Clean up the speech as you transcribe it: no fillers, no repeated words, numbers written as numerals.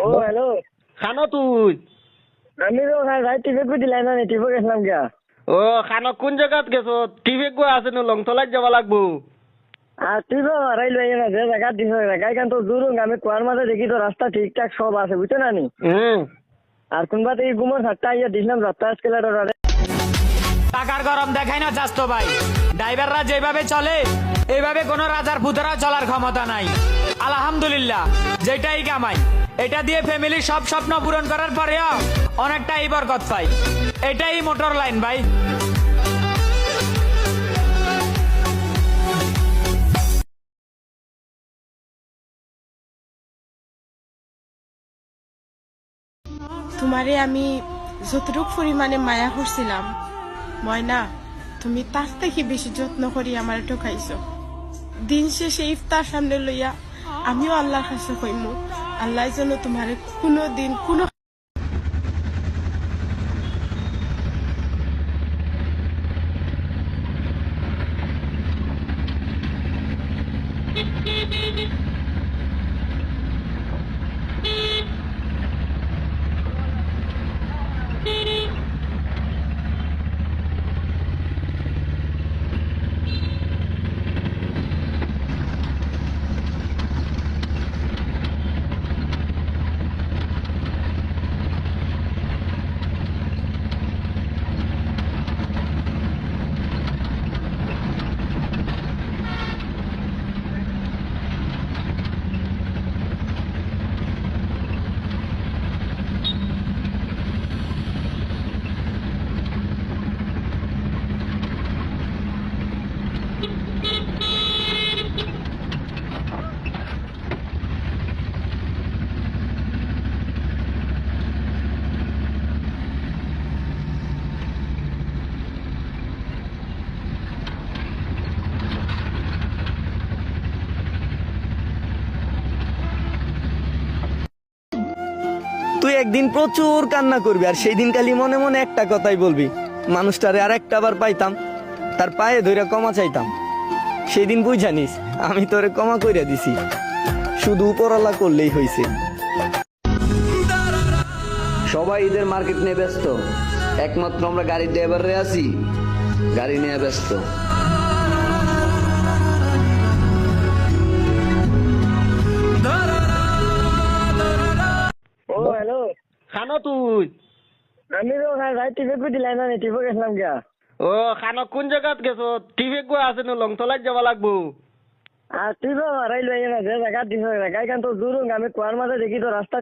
ও hello, খানো তুই? আমি তো ভাই টিভি কই দিলাই না, টিভি গেছিলাম গিয়া। ও খানো কোন জায়গাত গেছো? টিভি গো আছে নো লংতলাত যাবা লাগবো। আর টিভি হারাইলো এই না, যে জায়গা দিছ জায়গা এখান তো দূর, আমি কুয়ার মাঝে দেখি তো রাস্তা ঠিকঠাক সব আছে, বুঝছো না নি? আর কোনবা থেকে গুমর হাটটা ইয়া দিছিলাম রাস্তা স্কেলারের। টাকার গরম দেখাই না চাস তো ভাই। ড্রাইভাররা যেভাবে চলে এইভাবে কোন রাজার পুতরা চলার ক্ষমতা নাই। আলহামদুলিল্লাহ যেটাই কামাই এটা দিয়ে ফ্যামিলির সব স্বপ্ন পূরণ করার পরেও অনেকটাই বরকত পাই। এটাই মোটর লাইন ভাই। তোমারে আমি যতটুক পরিমাণে মায়া করছিলাম ময়না, তুমি তার থেকে বেশি যত্ন করি আমার ঠকাইছো। দিন শেষে ইফতার সামনে লইয়া আমিও আল্লাহর কাছে কইমু, আল্লাহ যেন তোমারে কোনো দিন কোনো তুই একদিন প্রচুর কান্না করবি আর সেই দিন খালি মনে মনে একটা কথাই বলবি, মানুষটারে আর একটা বার পাইতাম তার পায়ে ধরে ক্ষমা চাইতাম। সেই দিন বুঝ জানিস আমি তোরে ক্ষমা কইরা দিছি, শুধু উপরওয়ালা করলেই হইছে। সবাই ঈদের মার্কেট নিয়ে ব্যস্ত, একমাত্র আমরা গাড়ির ড্রাইভারে আছি গাড়ি নিয়ে ব্যস্ত। ও হ্যালো, খানো তুই? আমি তো ভাই টিভি কই দিলাই না, টিভি গেছিলাম গিয়া। ও খানো কোন জায়গাত গেছো? টিভি গো আছে নো লংতলাত যাবা লাগবো। আর টিভি হারাইলো এই না, যে জায়গা দিছ জায়গা এখান তো দূর, আমি কুয়ার মাঝে দেখি তো রাস্তা